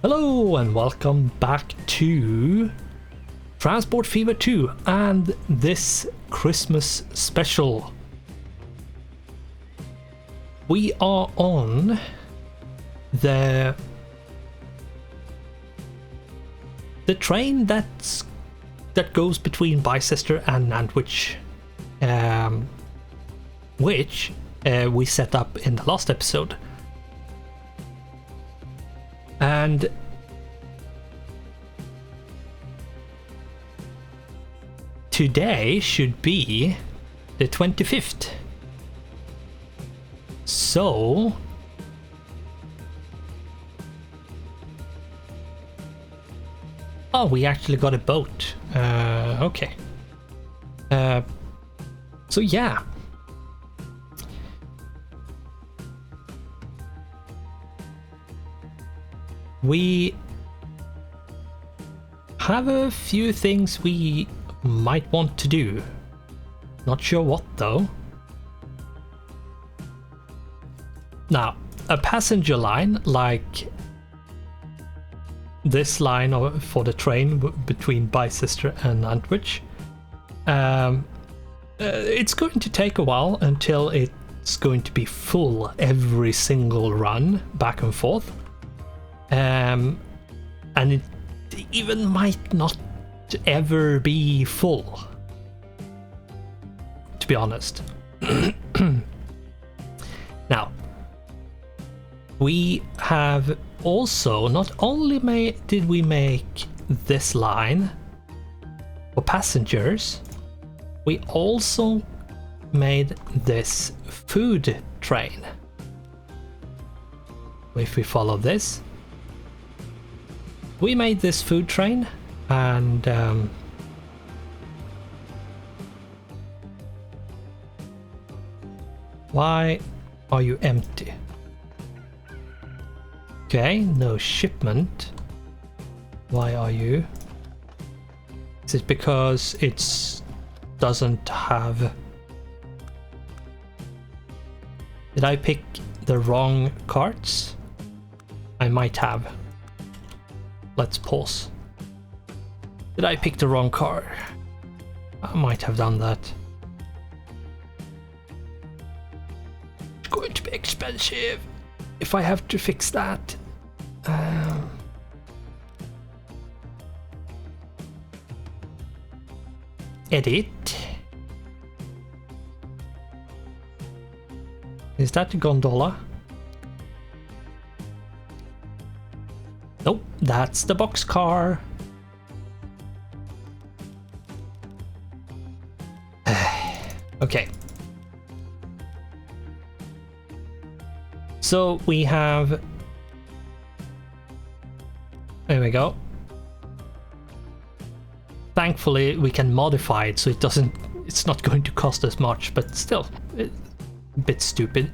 Hello and welcome back to Transport Fever 2 and this Christmas special. We are on the train that goes between Bicester and Nantwich, which we set up in the last episode. And today should be the 25th. So we actually got a boat. Okay. So yeah. We have a few things we might want to do. Not sure what though. Now, a passenger line like this line for the train between Bicester and Nantwich, it's going to take a while until it's going to be full every single run back and forth. And it even might not ever be full, to be honest. Now, we have also not only did we make this line for passengers, we also made this food train. If we follow this, we made this food train, and why are you empty? Okay, no shipment. Why are you? Is it because it doesn't have... Did I pick the wrong carts? I might have. Let's pause. Did I pick the wrong car? I might have done that. It's going to be expensive if I have to fix that. Edit. Is that the gondola? Nope, that's the boxcar. Okay. So we have... There we go. Thankfully we can modify it so it's not going to cost as much, but still a bit stupid.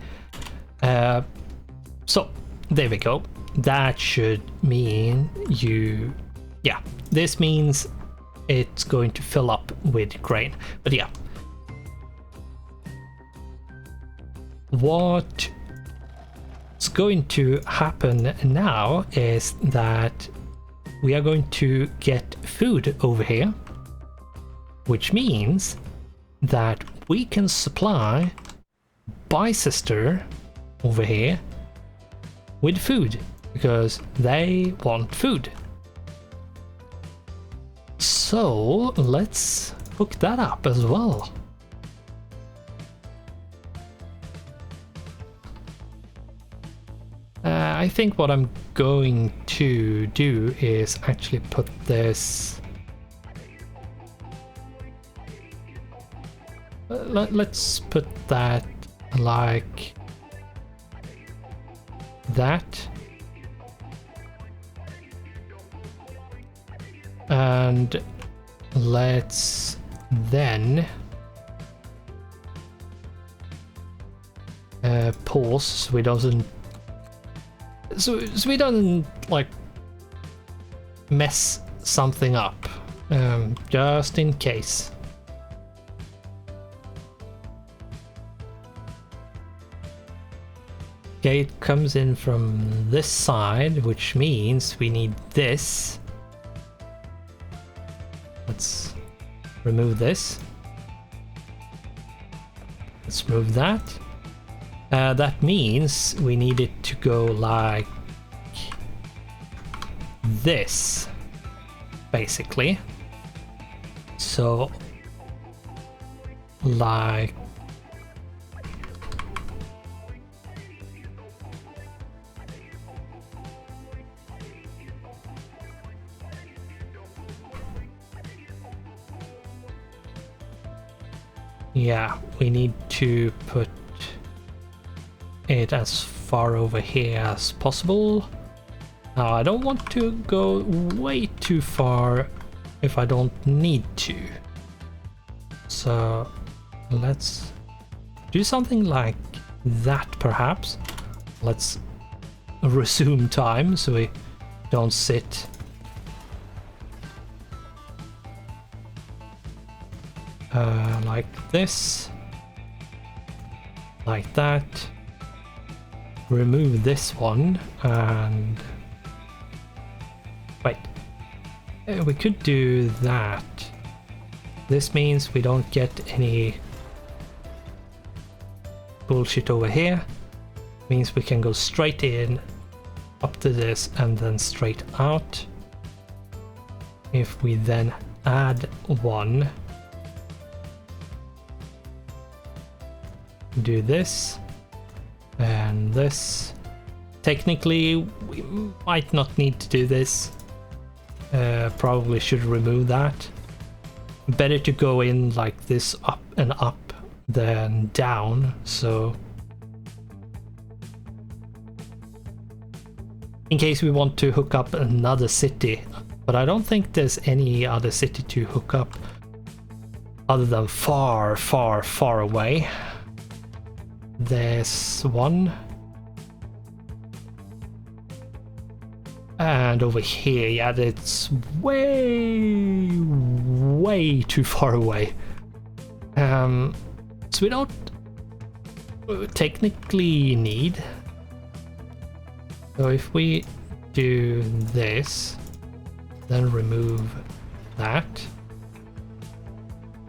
So there we go. That should mean yeah, this means it's going to fill up with grain. But yeah, what's going to happen now is that we are going to get food over here, which means that we can supply Bicester over here with food, because they want food. So let's hook that up as well. I think what I'm going to do is actually put this... let's put that like that. And let's then pause so we don't like mess something up, just in case. Okay, it comes in from this side, which means we need this. Let's remove this. Let's move that. That means we need it to go like this, basically. So, like yeah, we need to put it as far over here as possible. Now, I don't want to go way too far if I don't need to. So let's do something like that, perhaps. Let's resume time so we don't sit. Like this. Like that. Remove this one and... Wait. We could do that. This means we don't get any bullshit over here. Means we can go straight in, up to this, and then straight out. If we then add one, do this and this. Technically, we might not need to do this. Probably should remove that. Better to go in like this, up and up, than down, so in case we want to hook up another city, but I don't think there's any other city to hook up other than far, far, far away. There's one. And over here, yeah, it's way, way too far away. So we don't technically need. So if we do this, then remove that,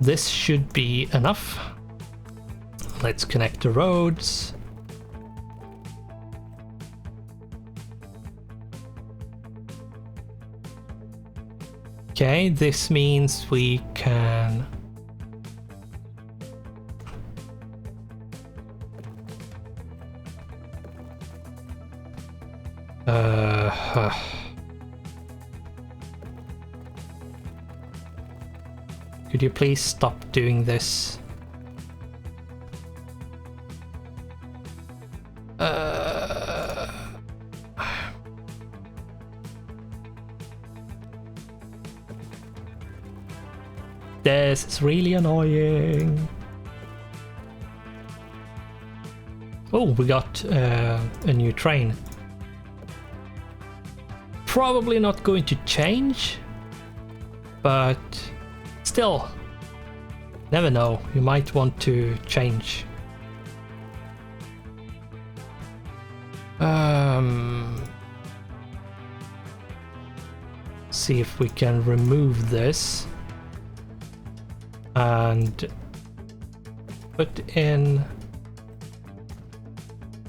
this should be enough. Let's connect the roads. Okay, this means we can could you please stop doing this? This is really annoying. Oh, we got a new train. Probably not going to change, but still, never know. You might want to change. See if we can remove this and put in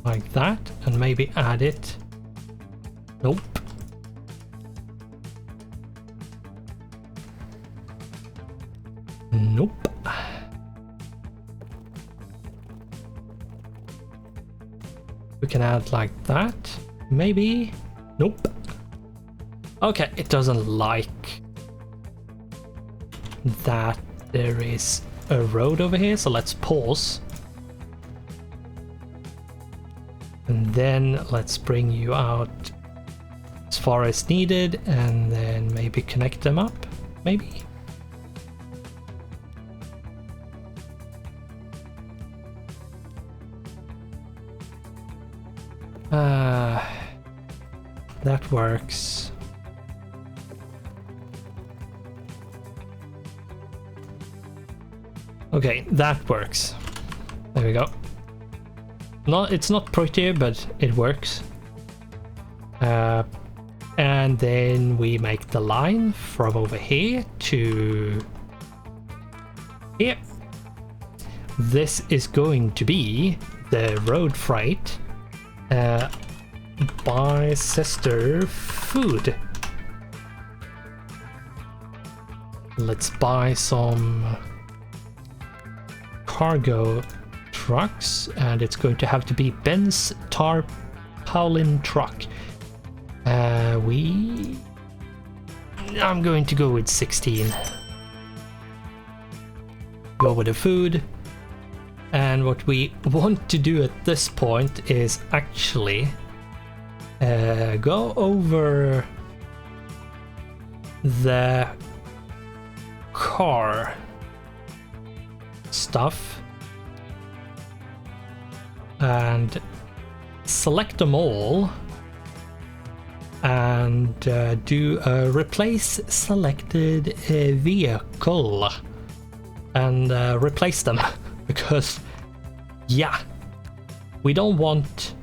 like that, and maybe add it. Nope. Nope. We can add like that, maybe. Nope. Okay, it doesn't like that there is a road over here, so let's pause. And then let's bring you out as far as needed, and then maybe connect them up, maybe. That works. Okay, that works. There we go. It's not pretty, but it works. And then we make the line from over here to here. This is going to be the road freight. Buy sister food. Let's buy some cargo trucks, and it's going to have to be Ben's tarpaulin truck. I'm going to go with 16. Go with the food. And what we want to do at this point is actually go over the car stuff and select them all and do a replace selected vehicle and replace them. Because, yeah, we don't want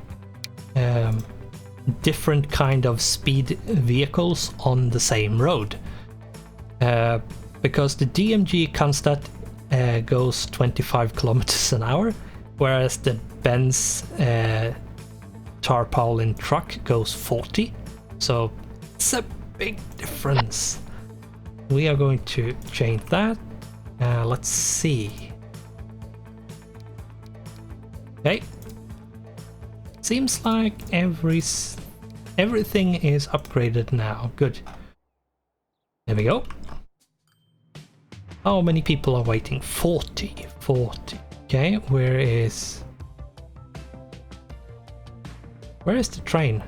different kind of speed vehicles on the same road. Because the DMG Constat goes 25 kilometers an hour, whereas the Benz tarpaulin truck goes 40. So it's a big difference. We are going to change that. Let's see. Okay, seems like everything is upgraded now. Good. There we go. How many people are waiting? 40. Okay, where is the train?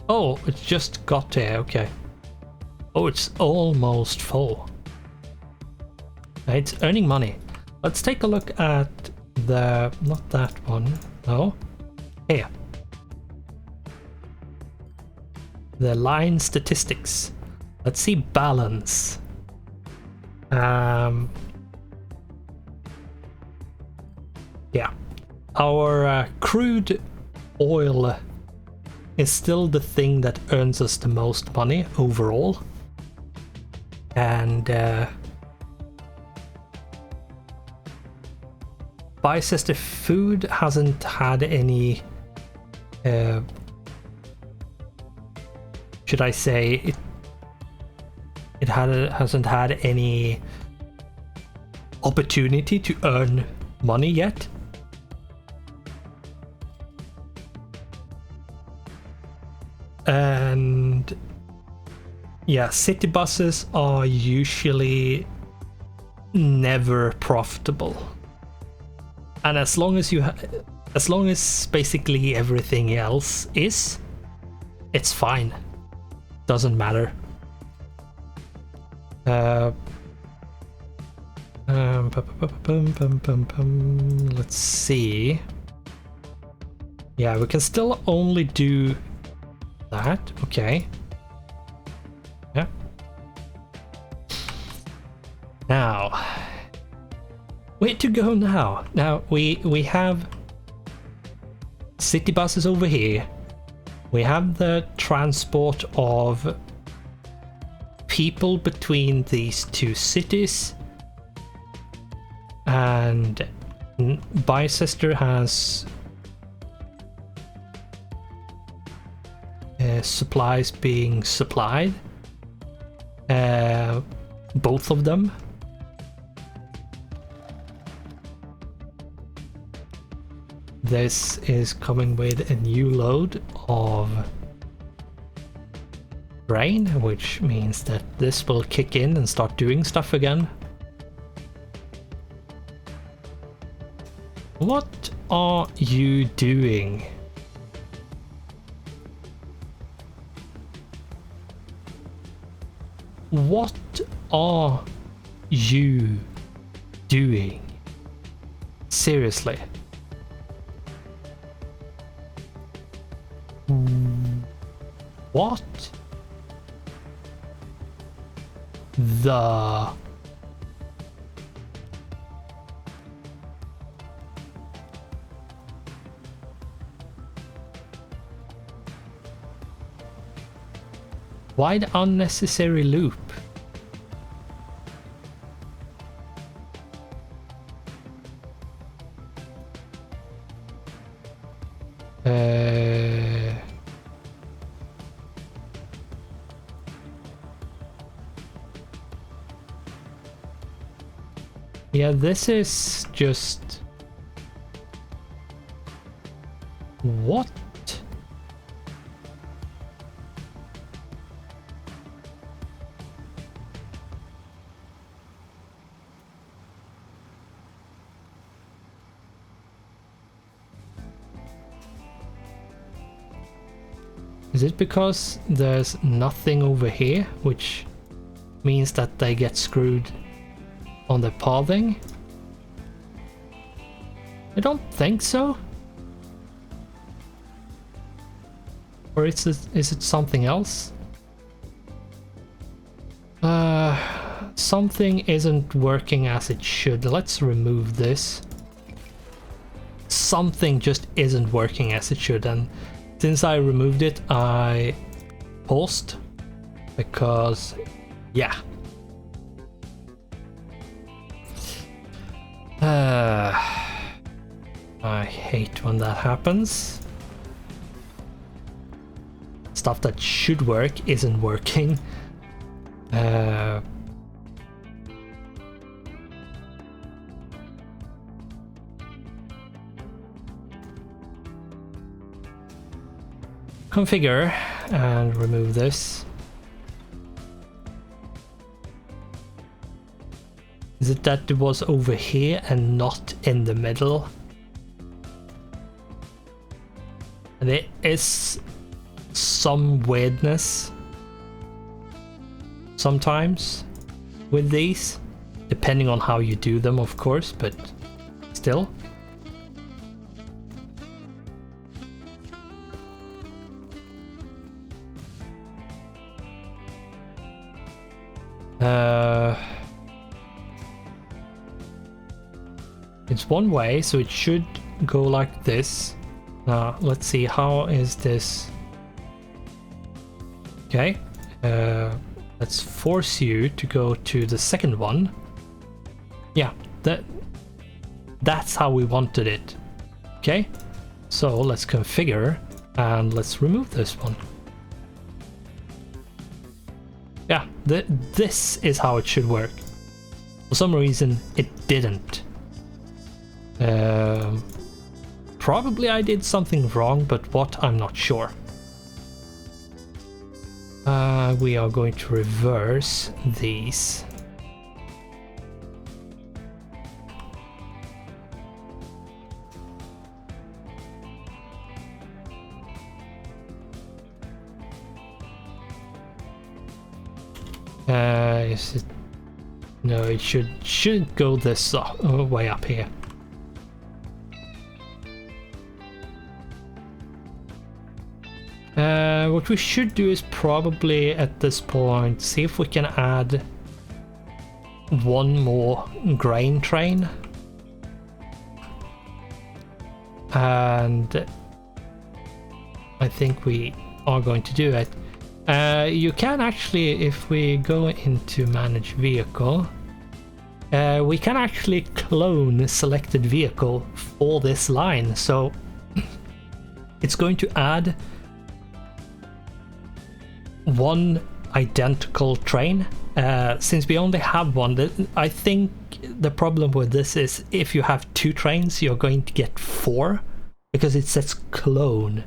Oh, it just got there. Okay. Oh, it's almost full. It's earning money. Let's take a look at the... not that one. No. Here. The line statistics. Let's see balance. Yeah. Our crude oil is still the thing that earns us the most money overall. And... Bicester food hasn't had any, should I say, hasn't had any opportunity to earn money yet. And yeah, city buses are usually never profitable. And as long as basically everything else is, it's fine. Doesn't matter. Let's see. Yeah, we can still only do that. Okay. Yeah. Now. Where to go now? Now we have city buses over here. We have the transport of people between these two cities. And Bicester has supplies being supplied. Both of them. This is coming with a new load of grain, which means that this will kick in and start doing stuff again. What are you doing? What are you doing? Seriously. What the... Why the unnecessary loop? Yeah, this is just... What? Is it because there's nothing over here, which means that they get screwed on the pathing? I don't think so. Or is it something else? Something isn't working as it should. Let's remove this. Something just isn't working as it should, and since I removed it, I paused because, yeah. I hate when that happens. Stuff that should work isn't working. Configure and remove this. Is it that it was over here and not in the middle? And there is some weirdness sometimes with these, depending on how you do them, of course, but still. It's one way, so it should go like this. Now, let's see, how is this? Okay, let's force you to go to the second one. Yeah, that's how we wanted it. Okay, so let's configure and let's remove this one. Yeah, this is how it should work. For some reason, it didn't. Probably I did something wrong, but what, I'm not sure. We are going to reverse these. Is it? No, it should go this way up here. What we should do is probably at this point see if we can add one more grain train. And I think we are going to do it. You can actually, if we go into manage vehicle, we can actually clone selected vehicle for this line. So it's going to add one identical train. Since we only have one, I think the problem with this is if you have two trains, you're going to get four because it says clone.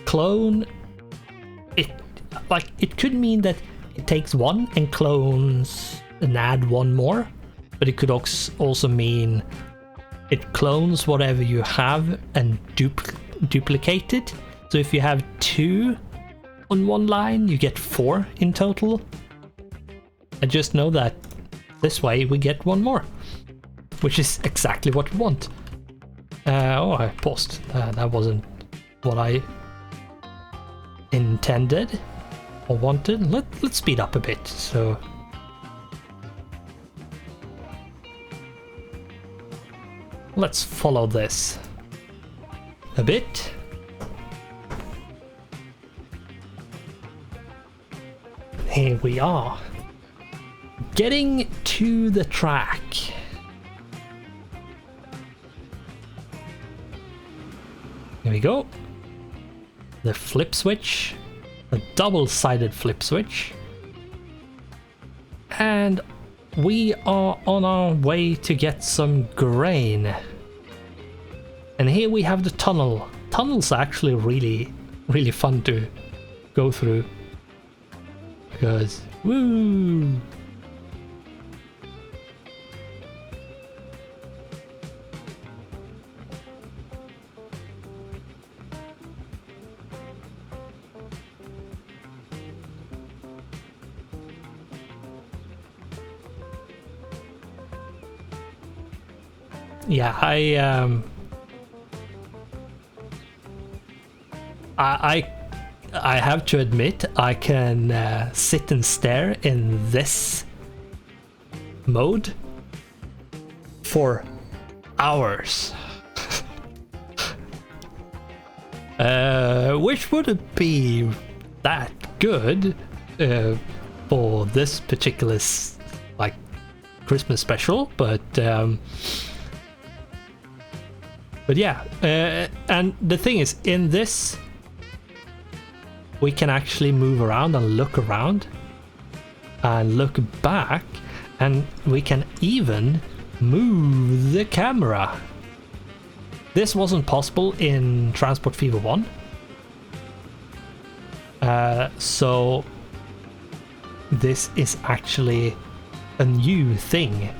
Clone, it could mean that it takes one and clones and add one more, but it could also mean it clones whatever you have and duplicate it. So if you have two on one line, you get four in total. I just know that this way we get one more, which is exactly what we want. Oh, I paused. That wasn't what I intended or wanted. Let's speed up a bit. So let's follow this a bit. here we are. Getting to the track. Here we go. The flip switch. A double-sided flip switch. And we are on our way to get some grain. And here we have the tunnel. Tunnels are actually really fun to go through. Because, woo! Yeah, I have to admit, I can sit and stare in this mode for hours. Which wouldn't be that good for this particular like Christmas special, but yeah, and the thing is, in this we can actually move around and look around and look back, and we can even move the camera. This wasn't possible in Transport Fever 1. So this is actually a new thing.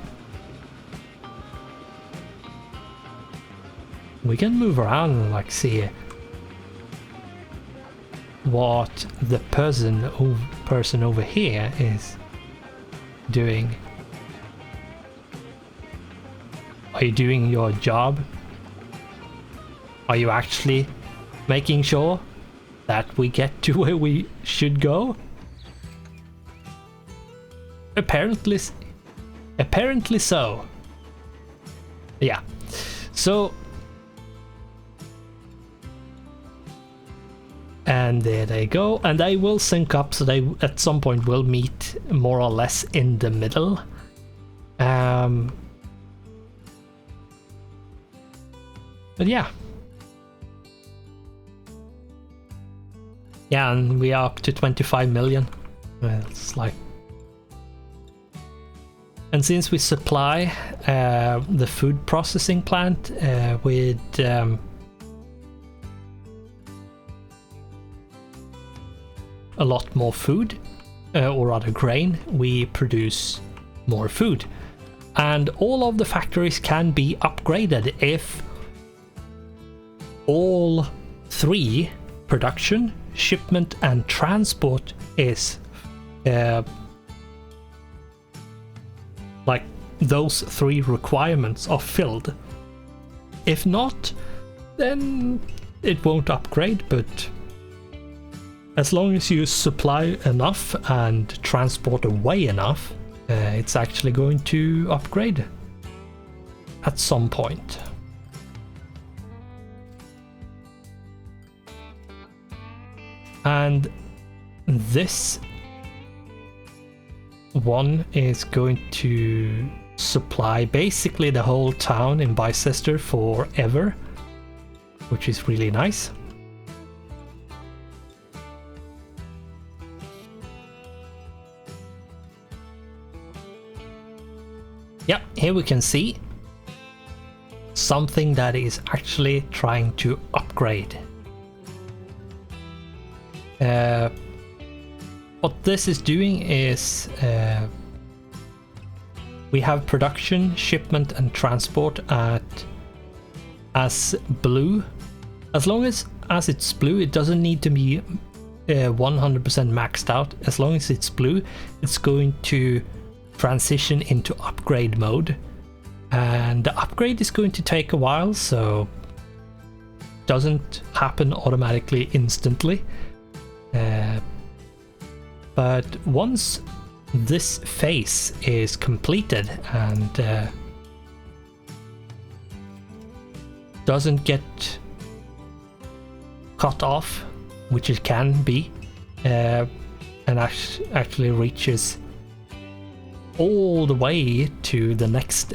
We can move around and like see what the person over here is doing. Are you doing your job? Are you actually making sure that we get to where we should go? Apparently so. Yeah. So, and there they go, and they will sync up, so they at some point will meet more or less in the middle. But yeah. Yeah, and we are up to 25 million. It's like... And since we supply the food processing plant with a lot more food, or rather grain, we produce more food. And all of the factories can be upgraded if all three, production, shipment and transport, is like those three requirements are filled. If not, then it won't upgrade, but as long as you supply enough and transport away enough, it's actually going to upgrade at some point. And this one is going to supply basically the whole town in Bicester forever, which is really nice. Yeah, here we can see something that is actually trying to upgrade. What this is doing is we have production, shipment and transport as blue. As long as it's blue, it doesn't need to be 100% maxed out. As long as it's blue, it's going to transition into upgrade mode. And the upgrade is going to take a while, so it doesn't happen automatically instantly. But once this phase is completed and doesn't get cut off, which it can be, and and actually reaches all the way to the next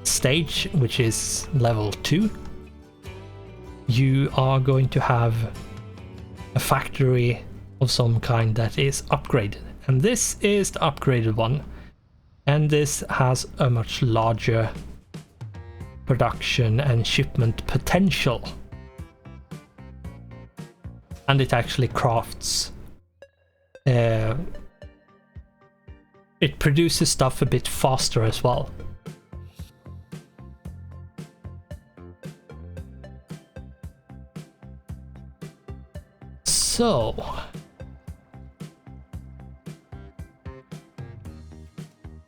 stage, which is level 2, you are going to have a factory of some kind that is upgraded. And this is the upgraded one. And this has a much larger production and shipment potential. And it actually crafts. It produces stuff a bit faster as well. So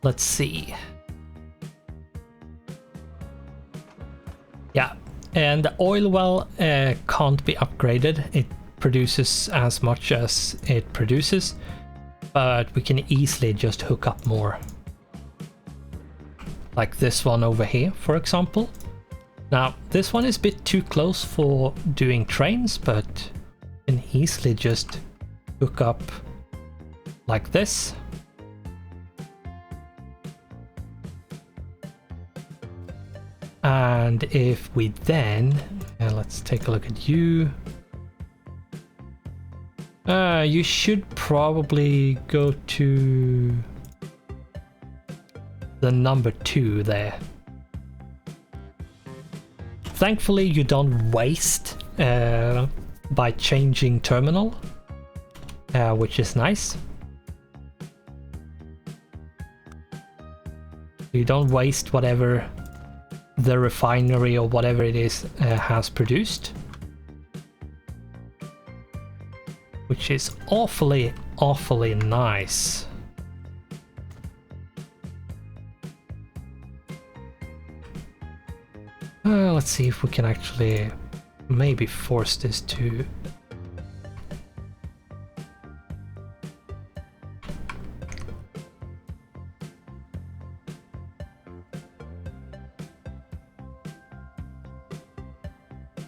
let's see. Yeah, and the oil well can't be upgraded. It produces as much as it produces, but we can easily just hook up more. Like this one over here, for example. Now, this one is a bit too close for doing trains, but you can easily just hook up like this. And if we then, let's take a look at you. You should probably go to the number 2 there. Thankfully, you don't waste by changing terminal, which is nice. You don't waste whatever the refinery or whatever it is has produced, which is awfully nice. Let's see if we can actually maybe force this to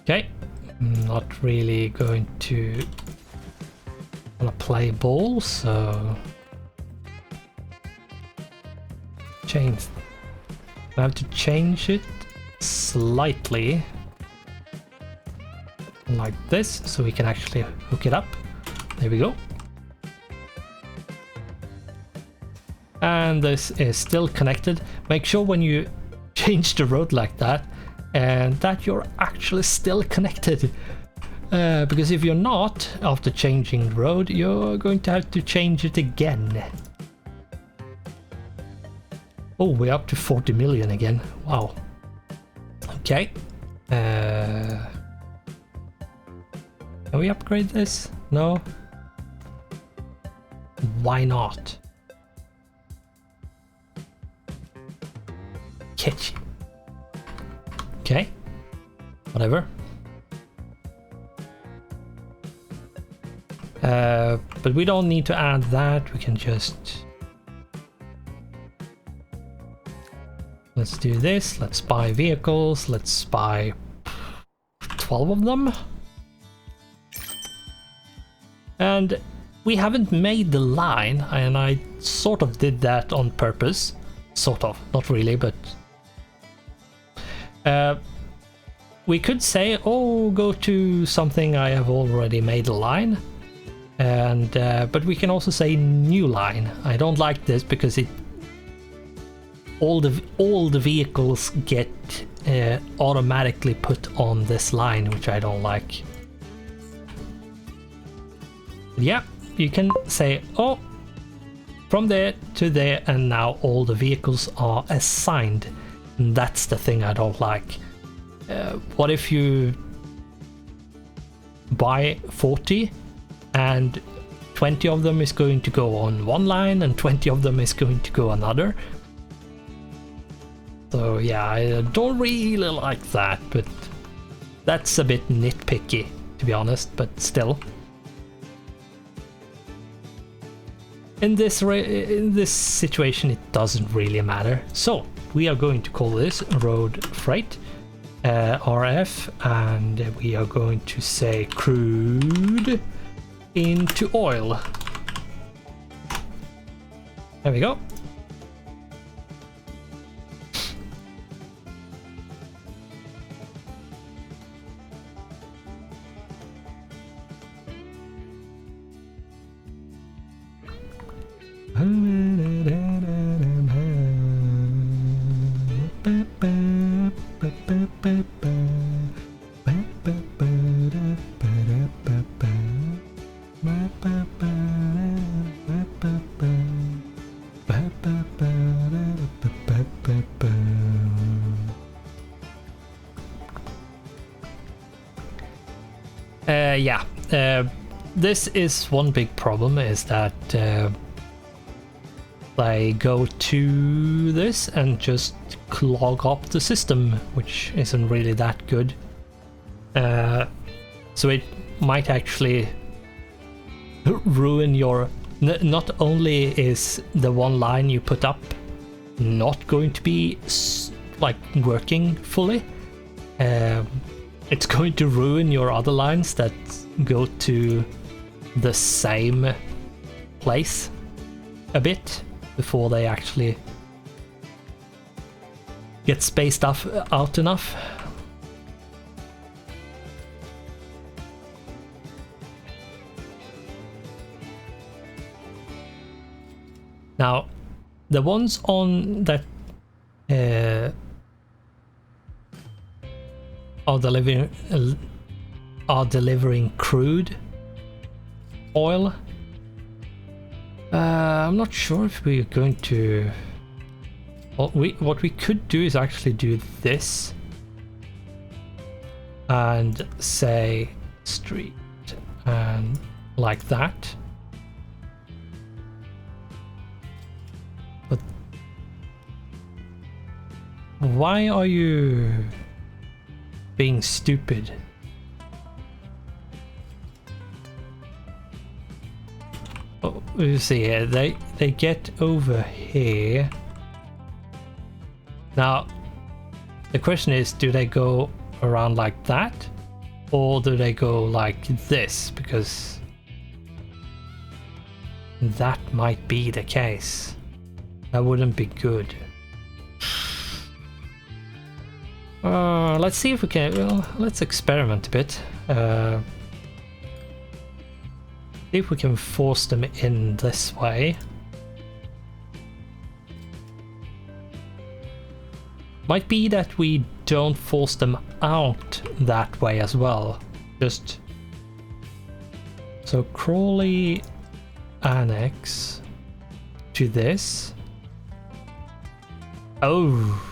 okay, I'm not really going to wanna play ball, so change. I have to change it slightly like this, so we can actually hook it up. There we go. And this is still connected. Make sure when you change the road like that, and that you're actually still connected. Because if you're not, after changing the road, you're going to have to change it again. Oh, we're up to 40 million again. Wow. Okay. Can we upgrade this? No? Why not? Catchy. Okay. Whatever. But we don't need to add that. We can just... Let's do this. Let's buy vehicles. Let's buy 12 of them. And we haven't made the line, and I sort of did that on purpose. Sort of, not really, but... we could say, oh, go to something I have already made a line. And but we can also say new line. I don't like this because it all the vehicles get automatically put on this line, which I don't like. Yeah, you can say, oh, from there to there, and now all the vehicles are assigned. And that's the thing I don't like. What if you buy 40 and 20 of them is going to go on one line and 20 of them is going to go another? So yeah, I don't really like that, but that's a bit nitpicky, to be honest, but still. In this situation, it doesn't really matter. So we are going to call this road freight RF, and we are going to say crude into oil. There we go. Yeah, this is one big problem, is that they go to this and just clog up the system, which isn't really that good. So it might actually ruin your... Not only is the one line you put up not going to be like working fully, it's going to ruin your other lines that go to the same place a bit before they actually get spaced out enough. Now, the ones on that are delivering crude oil. I'm not sure if we're going to... What we could do is actually do this and say street and like that. But why are you being stupid? Oh, you see here, they get over here. Now, the question is, do they go around like that? Or do they go like this? Because that might be the case. That wouldn't be good. Let's see if we can... Well, let's experiment a bit. See if we can force them in this way. Might be that we don't force them out that way as well. Just... So Crawley annex to this. Oh.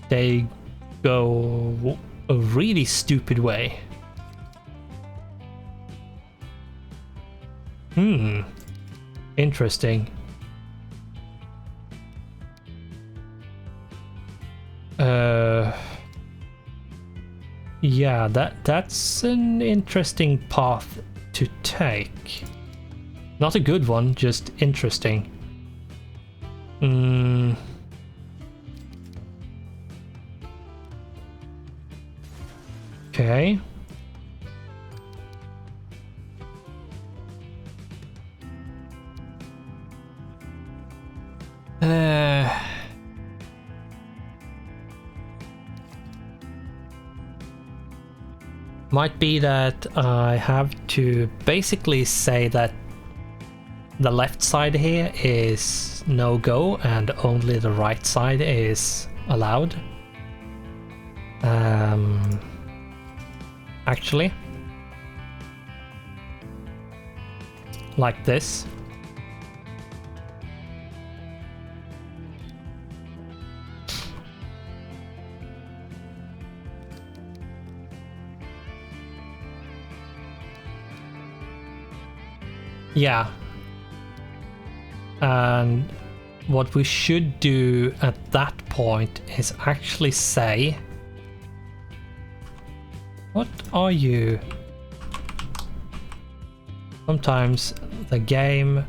They go a really stupid way. Interesting. Yeah, that's an interesting path to take. Not a good one, just interesting. Okay. Might be that I have to basically say that the left side here is no go and only the right side is allowed. Actually, like this. Yeah. And what we should do at that point is actually say, what are you? Sometimes the game...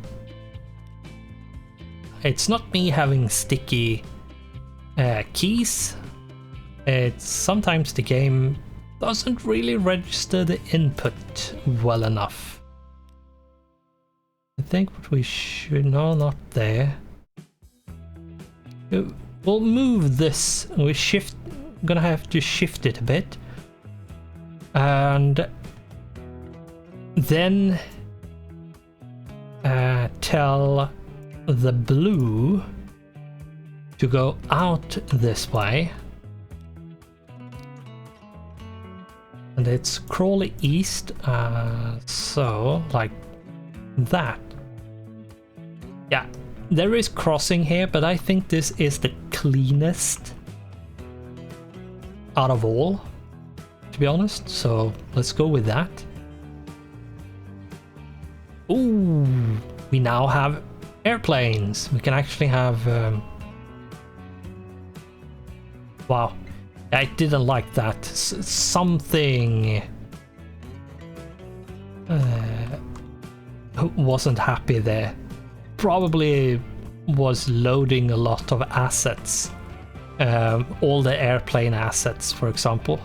It's not me having sticky keys. It's sometimes the game doesn't really register the input well enough. I think what we should... No, not there. We'll move this. We shift... Gonna have to shift it a bit. And... then... tell the blue to go out this way. And it's crawly east, so like that. Yeah, there is crossing here, but I think this is the cleanest out of all, to be honest. So let's go with that. Ooh, we now have airplanes. We can actually have... wow. I didn't like that. Something wasn't happy there. Probably was loading a lot of assets. All the airplane assets, for example.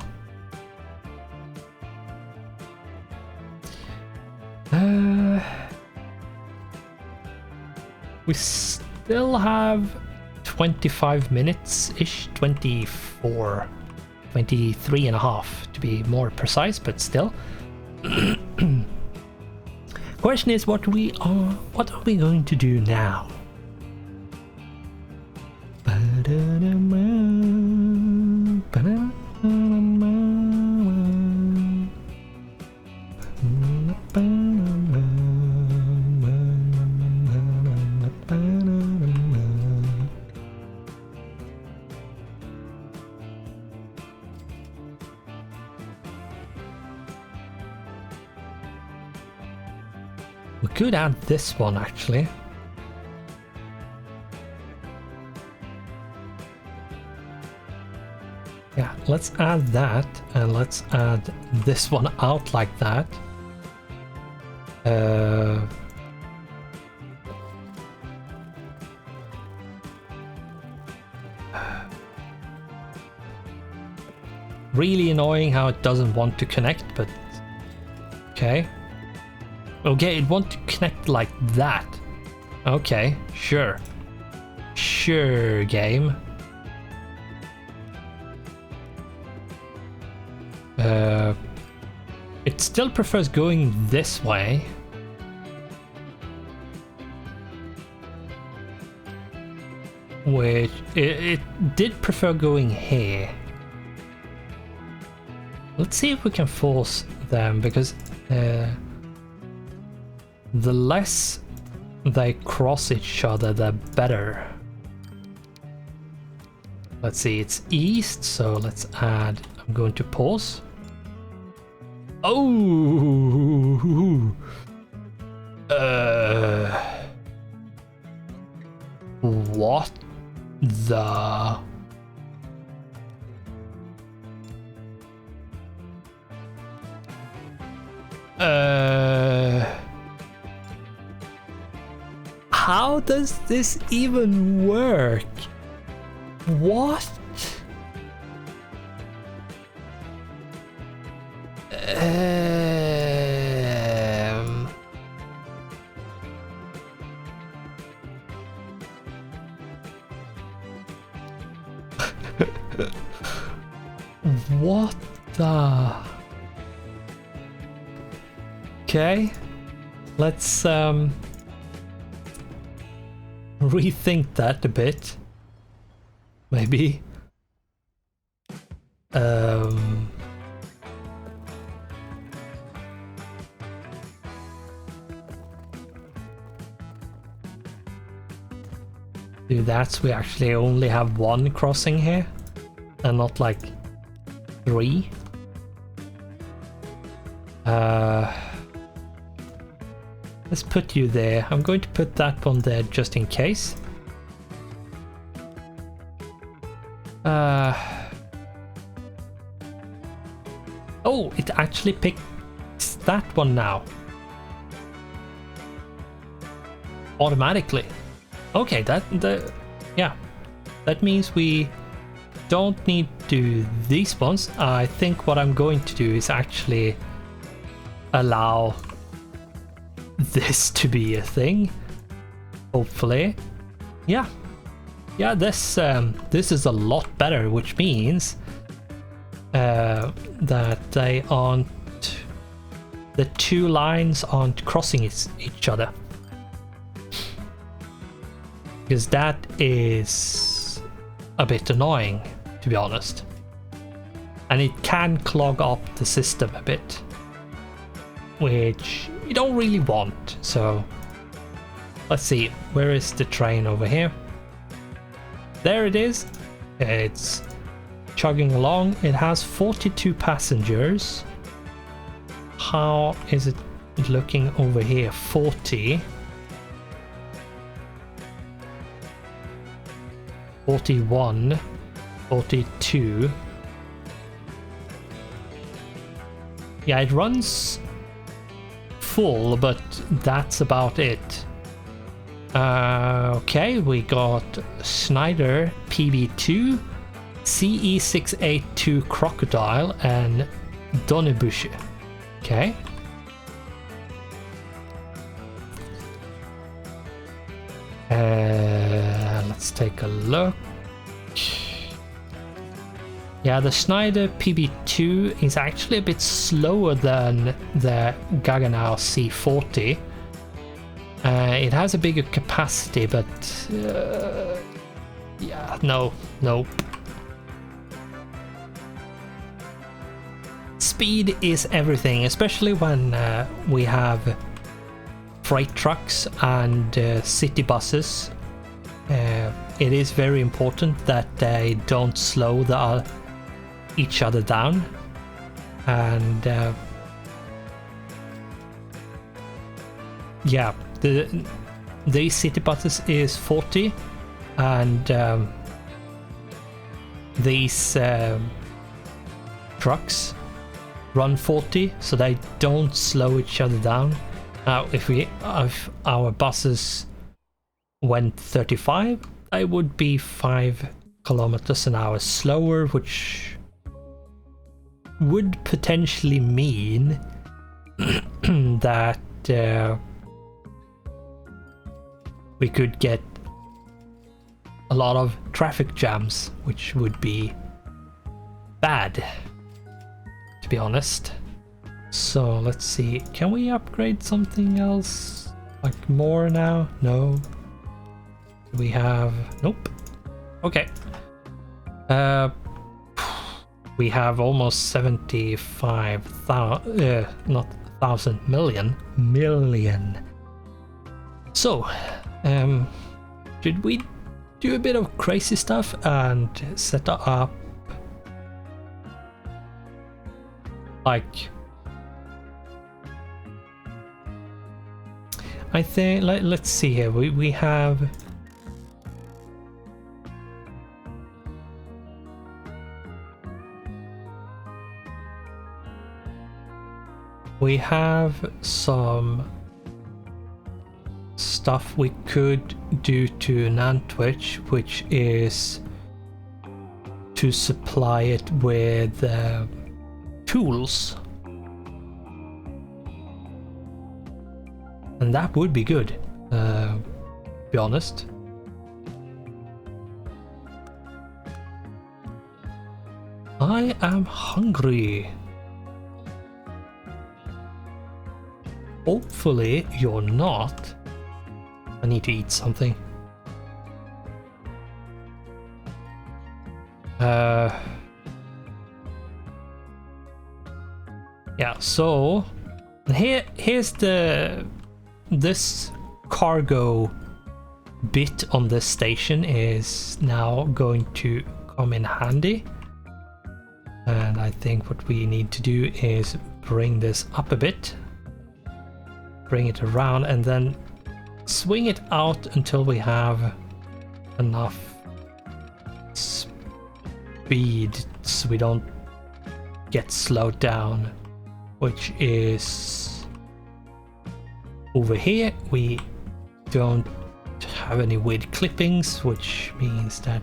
We still have 25 minutes-ish, 24. 23 and a half to be more precise, but still. Question is what are we going to do now? We could add this one actually. Yeah, let's add that, and let's add this one out like that. Really annoying how it doesn't want to connect, but okay. Okay, it wants to connect like that. Okay, sure. Sure, game. It still prefers going this way. Which it did prefer going here. Let's see if we can force them, because the less they cross each other, the better. Let's see, it's east, so let's add... I'm going to pause. Oh! What the... How does this even work? What? What the... Okay, let's rethink that a bit, maybe. Do that so we actually only have one crossing here and not like 3. Let's put you there. I'm going to put that one there just in case. Oh, it actually picks that one now. Automatically. Okay, yeah. That means we don't need to do these ones. I think what I'm going to do is actually allow this to be a thing. Hopefully. Yeah. Yeah, this is a lot better, which means that they aren't, the two lines aren't crossing each other. Because that is a bit annoying, to be honest. And it can clog up the system a bit, which you don't really want. So let's see, where is the train over here? There it is. It's chugging along. It has 42 passengers. How is it looking over here? 40. 41. 42. Yeah, it runs full, but that's about it. Okay, we got Schneider PB2, CE682 Crocodile, and Donnebusche. Okay. Let's take a look. Yeah, the Schneider PB2 is actually a bit slower than the Gaggenau C40. It has a bigger capacity, but yeah, nope. Speed is everything, especially when we have freight trucks and city buses. It is very important that they don't slow each other down, and yeah, the city buses is 40, and these trucks run 40, so they don't slow each other down. Now, if our buses went 35, they would be 5 kilometers an hour slower, which would potentially mean that we could get a lot of traffic jams, which would be bad, to be honest. So let's see, can we upgrade something else? Like more now? No. We have... nope. Okay. We have almost 75,000, not thousand, million. So, should we do a bit of crazy stuff and set up like, I think, let's see here, we have some stuff we could do to Nantwich, which is to supply it with tools, and that would be good, to be honest. I am hungry. Hopefully you're not. I need to eat something. Yeah, so here's this cargo bit on this station is now going to come in handy. And I think what we need to do is bring this up a bit. Bring it around and then swing it out until we have enough speed so we don't get slowed down, which is over here. We don't have any weird clippings, which means that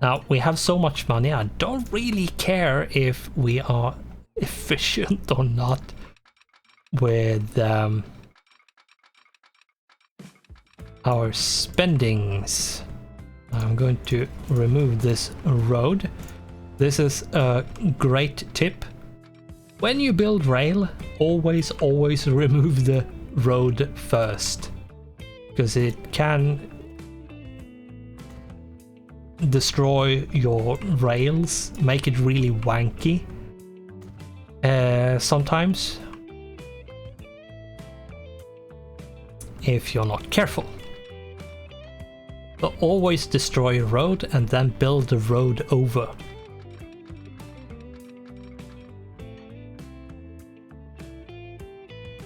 now we have so much money, I don't really care if we are efficient or not. with our spendings. I'm going to remove this road. This is a great tip. When you build rail, always remove the road first, because it can destroy your rails, make it really wanky sometimes if you're not careful. So always destroy a road and then build the road over.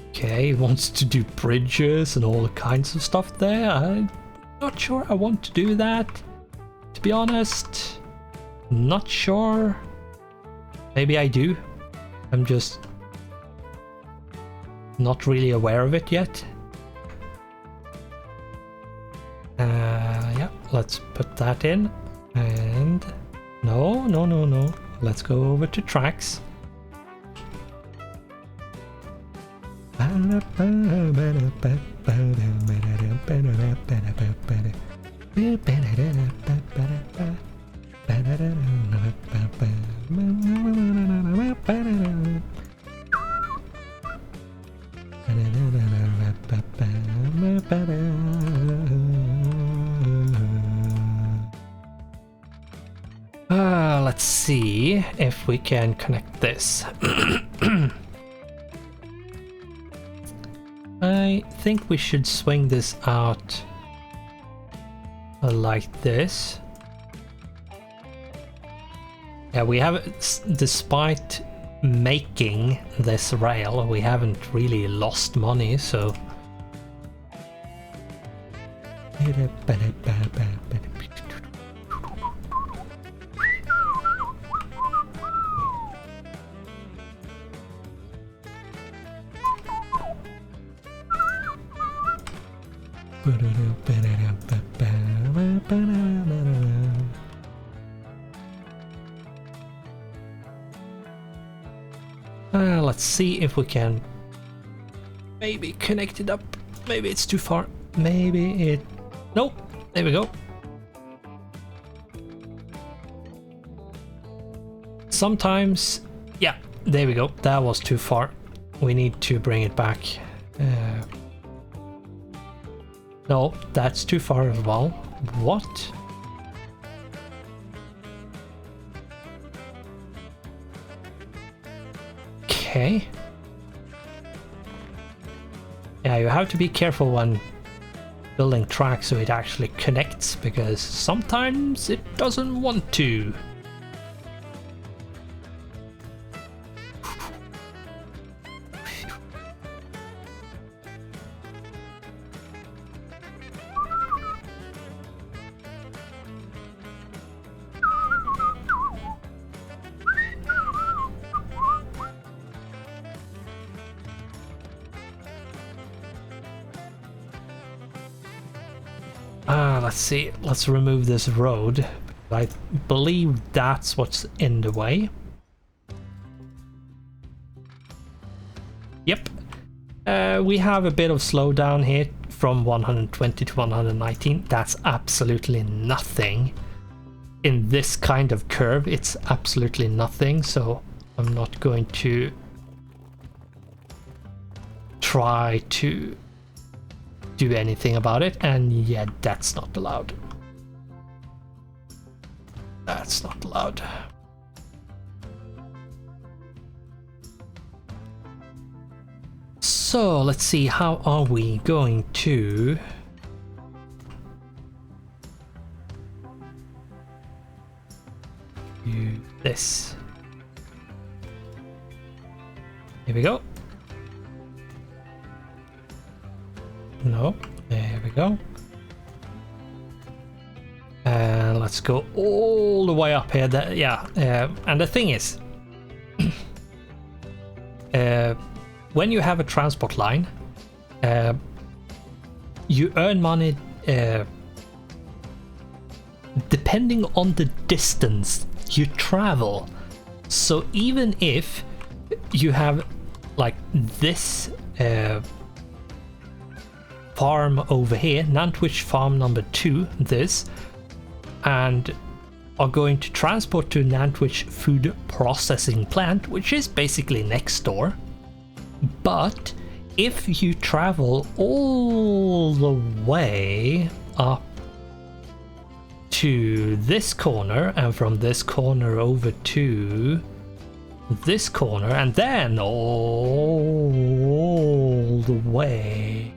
Okay, he wants to do bridges and all kinds of stuff there. I'm not sure I want to do that, to be honest. Not sure. Maybe I do. I'm just not really aware of it yet. Yeah, let's put that in. And no. Let's go over to tracks. Let's see if we can connect this. I think we should swing this out like this. Yeah, we have, despite making this rail, we haven't really lost money, so... Let's see if we can maybe connect it up. Maybe it's too far. Maybe it... Nope. There we go. Sometimes... Yeah, there we go. That was too far. We need to bring it back. No, that's too far as well. What? Okay. Yeah, you have to be careful when building tracks so it actually connects, because sometimes it doesn't want to. Let's see, let's remove this road. I believe that's what's in the way. Yep. We have a bit of slowdown here from 120 to 119. That's absolutely nothing. In this kind of curve, it's absolutely nothing, so I'm not going to try to do anything about it, and yeah, that's not allowed. That's not allowed. So let's see, how are we going to do this? Here we go. No, there we go. And let's go all the way up here. And the thing is, when you have a transport line, you earn money depending on the distance you travel. So even if you have like this farm over here, Nantwich Farm number 2, this, and are going to transport to Nantwich Food Processing Plant, which is basically next door. But if you travel all the way up to this corner, and from this corner over to this corner, and then all the way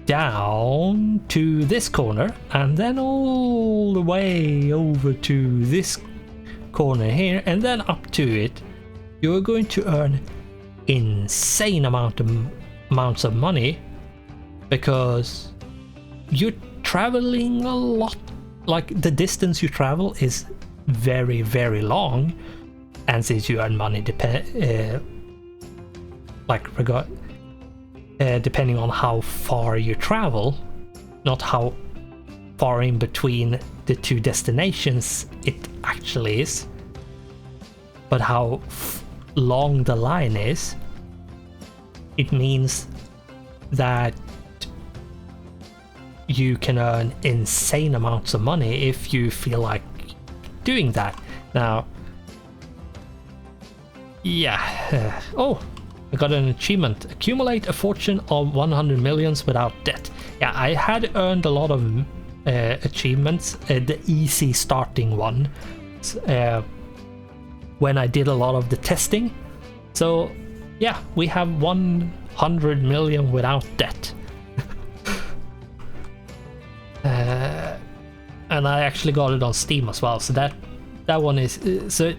down to this corner, and then all the way over to this corner here, and then up to it, you're going to earn insane amounts of money, because you're traveling a lot. Like, the distance you travel is very, very long, and since you earn money depending on how far you travel, not how far in between the two destinations it actually is, but how long the line is, it means that you can earn insane amounts of money if you feel like doing that. Now, yeah, oh, I got an achievement. Accumulate a fortune of 100 millions without debt. Yeah, I had earned a lot of achievements, the easy starting one, when I did a lot of the testing. So yeah, we have 100 million without debt. And I actually got it on Steam as well, so that one is so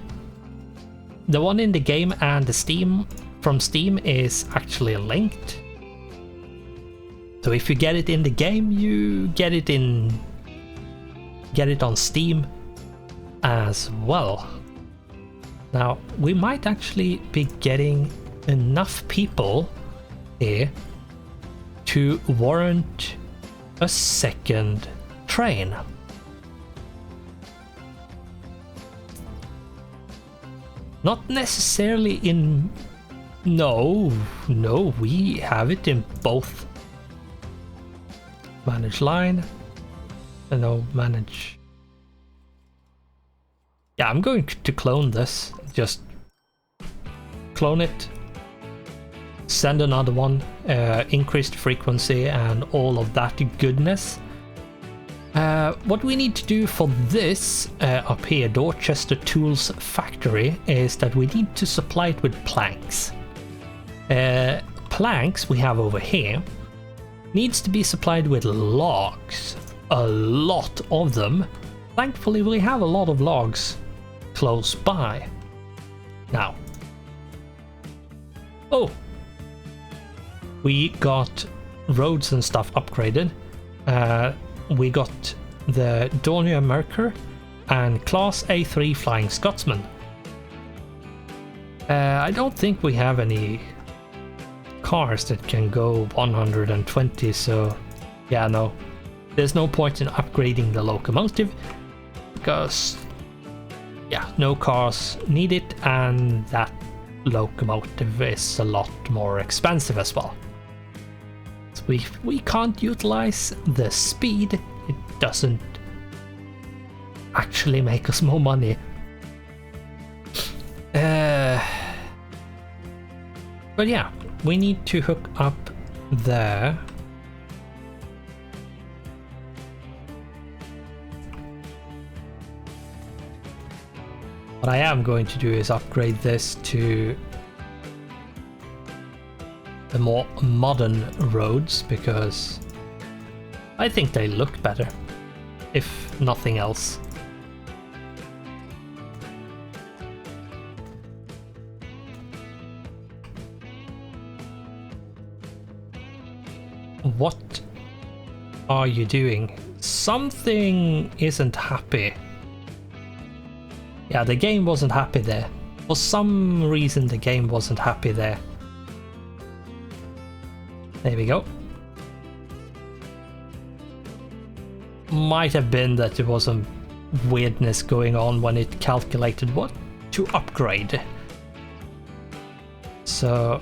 the one in the game and the Steam from Steam is actually linked. So if you get it in the game, you get it on Steam as well. Now, we might actually be getting enough people here to warrant a second train. Not necessarily in... No, we have it in both. Manage line. No, manage... Yeah, I'm going to clone this. Just clone it. Send another one. Increased frequency and all of that goodness. What we need to do for this up here, Dorchester Tools Factory, is that we need to supply it with planks. Planks we have over here. Needs to be supplied with logs. A lot of them. Thankfully we have a lot of logs close by. Now. Oh! We got roads and stuff upgraded. We got the Dornier Mercer and Class A3 Flying Scotsman. I don't think we have any cars that can go 120, so yeah, no. There's no point in upgrading the locomotive because, yeah, no cars needed, and that locomotive is a lot more expensive as well. So we can't utilize the speed. It doesn't actually make us more money. But yeah, we need to hook up there. What I am going to do is upgrade this to the more modern roads, because I think they look better, if nothing else. What are you doing? Something isn't happy. Yeah, the game wasn't happy there. For some reason the game wasn't happy there. There we go. Might have been that there was some weirdness going on when it calculated what to upgrade. So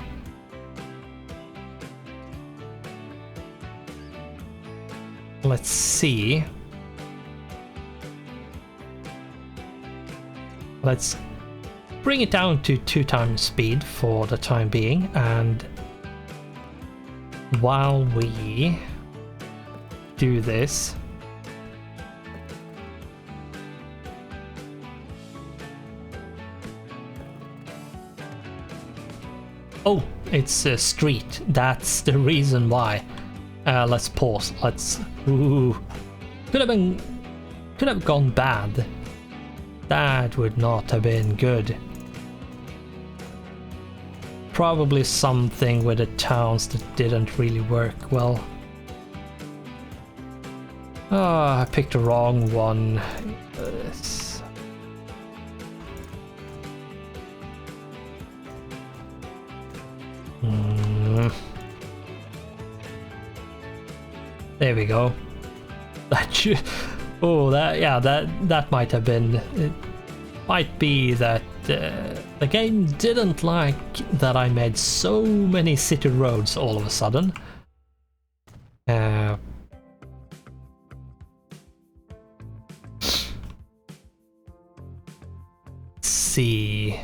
let's see. Let's bring it down to 2 times speed for the time being, and while we do this, oh, it's a street. That's the reason why. Let's pause. Let's. Ooh, could have gone bad. That would not have been good. Probably something with the towns that didn't really work well. Oh, I picked the wrong one. There we go. That should. Oh, that might have been. It might be that the game didn't like that I made so many city roads all of a sudden. Let's see.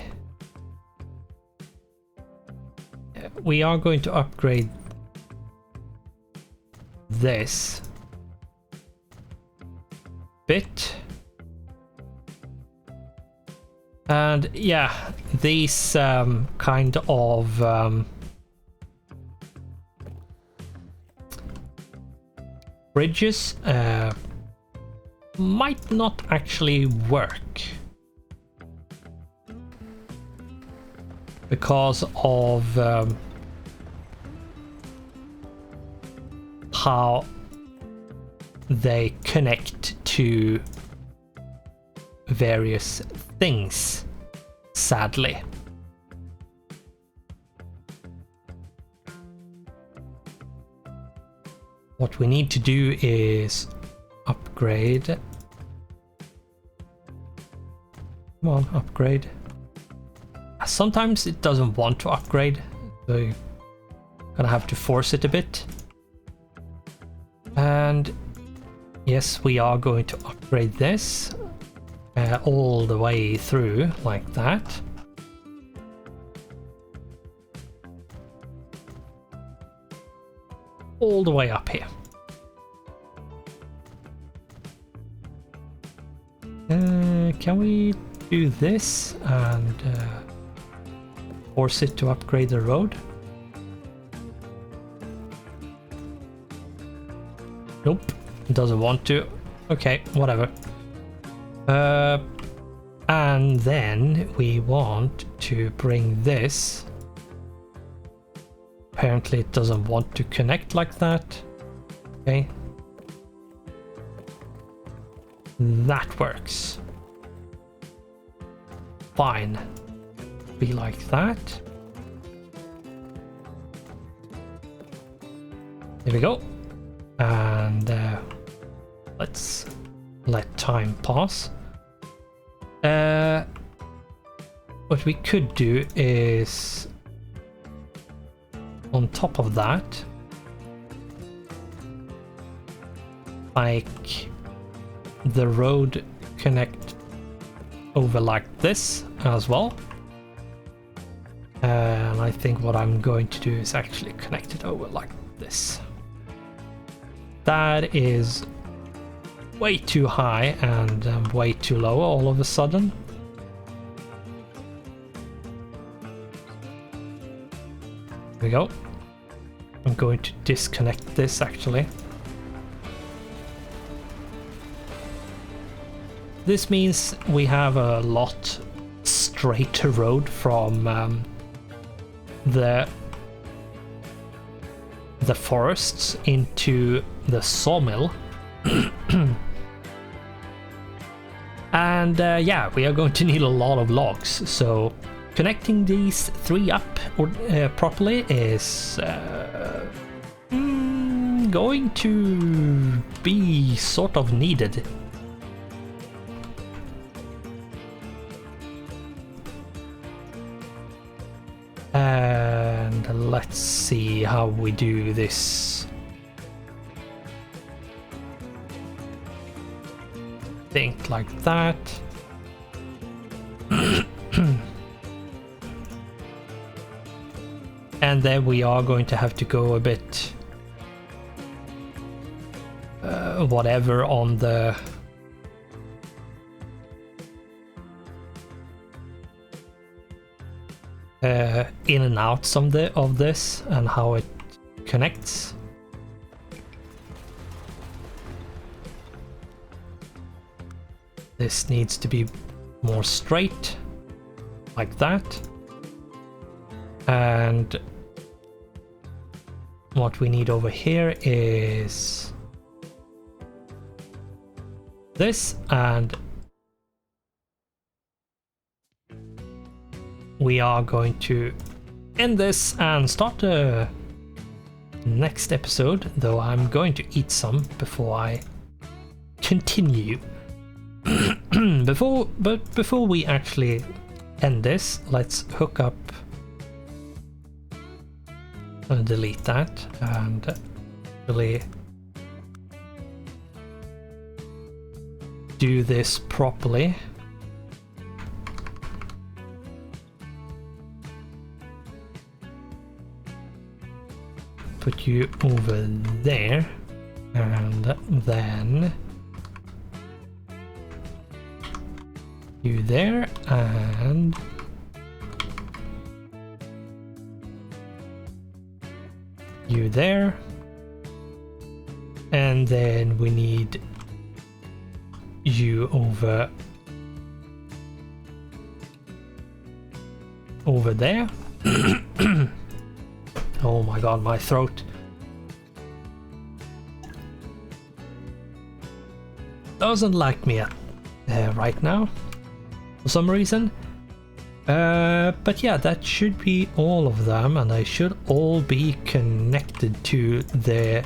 We are going to upgrade this bit, and yeah, these kind of bridges might not actually work because of how they connect to various things, sadly. What we need to do is upgrade. Come on, upgrade. Sometimes it doesn't want to upgrade, so you're gonna have to force it a bit. And yes, we are going to upgrade this all the way through like that. All the way up here. Can we do this and force it to upgrade the road? Nope, it doesn't want to. Okay, whatever. And then we want to bring this. Apparently it doesn't want to connect like that. Okay. That works. Fine. Be like that. There we go. And let's let time pass. What we could do is on top of that, like the road connect over like this as well. And I think what I'm going to do is actually connect it over like this. That is way too high and way too low all of a sudden. There we go. I'm going to disconnect this actually. This means we have a lot straighter road from the forests into the sawmill. And yeah, we are going to need a lot of logs, so connecting these 3 up properly is going to be sort of needed. And let's see how we do this. Think like that. And then we are going to have to go a bit whatever on the in and outs of this and how it connects. This needs to be more straight, like that. And what we need over here is this, and we are going to end this and start the next episode, though I'm going to eat some before I continue. Before we actually end this, let's hook up and delete that and really do this properly. Put you over there, and then you there, and you there, and then we need you over there. Oh my god, my throat doesn't like me right now for some reason. But yeah, that should be all of them, and they should all be connected to their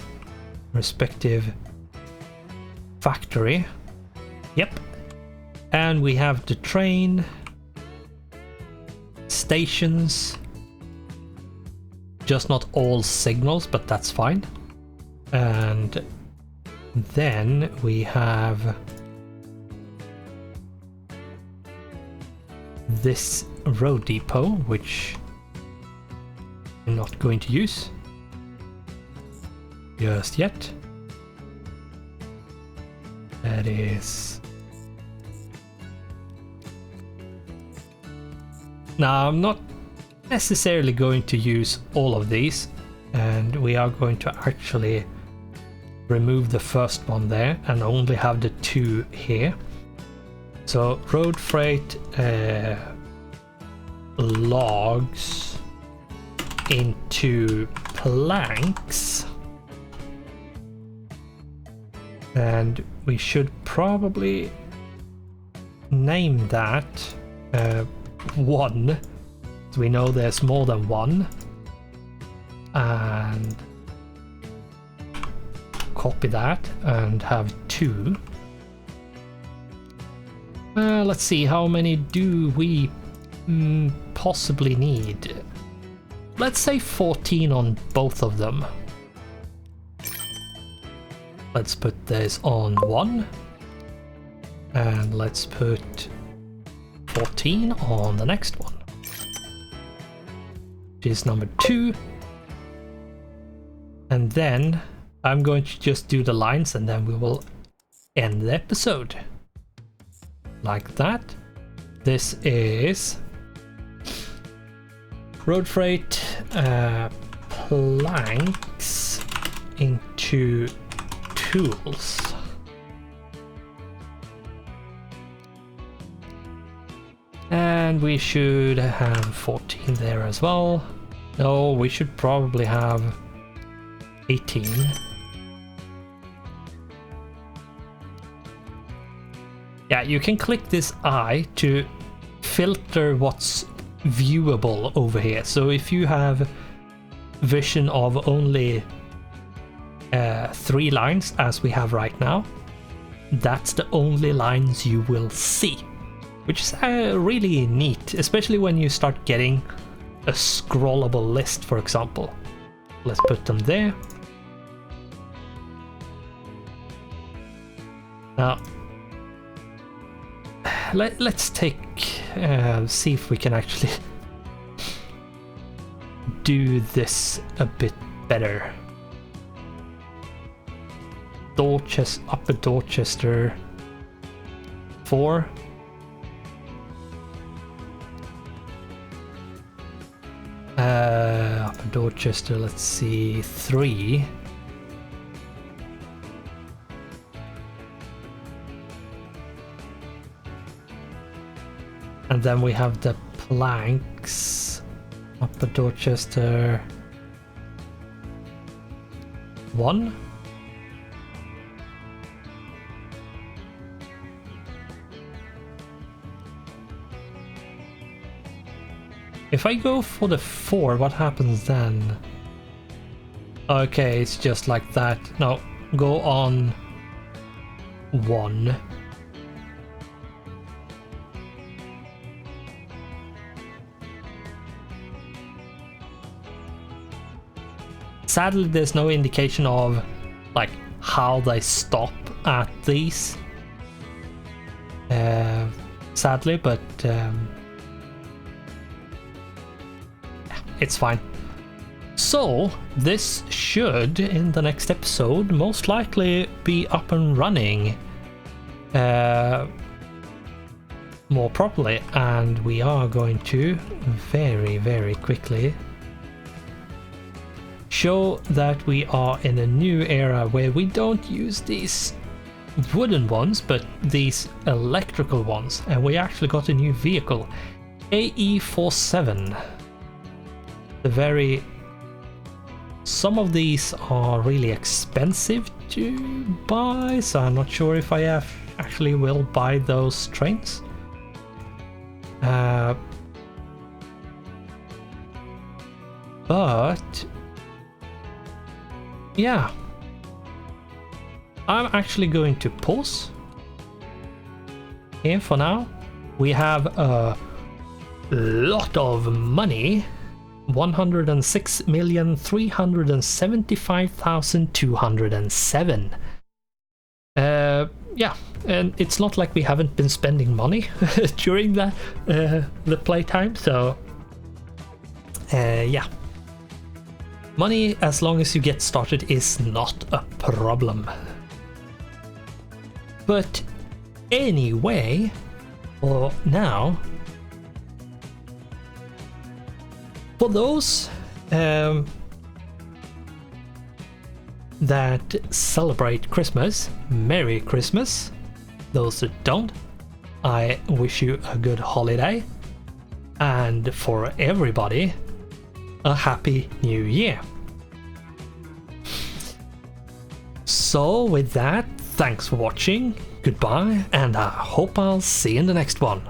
respective factory. Yep. And we have the train stations, just not all signals, but that's fine. And then we have this road depot, which I'm not going to use just yet. That is... Now, I'm not necessarily going to use all of these, and we are going to actually remove the first one there and only have the two here. So road freight logs into planks, and we should probably name that one, so we know there's more than one, and copy that and have two. Let's see, how many do we possibly need? Let's say 14 on both of them. Let's put this on one, and let's put 14 on the next one, which is number 2. And then I'm going to just do the lines, and then we will end the episode like that. This is road freight planks into tools. And we should have 14 there as well. No, we should probably have 18. Yeah, you can click this eye to filter what's viewable over here. So if you have vision of only 3 lines, as we have right now, that's the only lines you will see, which is really neat, especially when you start getting a scrollable list, for example. Let's put them there. Now, let's take, see if we can actually do this a bit better. Dorchester, Upper Dorchester 4. Upper Dorchester, let's see, 3. And then we have the planks. Upper Dorchester 1. If I go for the 4, what happens then? Okay, it's just like that. No, go on 1. Sadly, there's no indication of like how they stop at these. Sadly, but it's fine. So this should, in the next episode, most likely be up and running more properly, and we are going to very quickly show that we are in a new era where we don't use these wooden ones but these electrical ones, and we actually got a new vehicle, AE47. Some of these are really expensive to buy, so I'm not sure if I actually will buy those trains. But yeah, I'm actually going to pause here for now. We have a lot of money, 106,375,207. Yeah, and it's not like we haven't been spending money during the playtime, so yeah. Money, as long as you get started, is not a problem. But anyway, for now, for those that celebrate Christmas, Merry Christmas. Those that don't, I wish you a good holiday. And for everybody, a Happy New Year. So with that, thanks for watching, goodbye, and I hope I'll see you in the next one.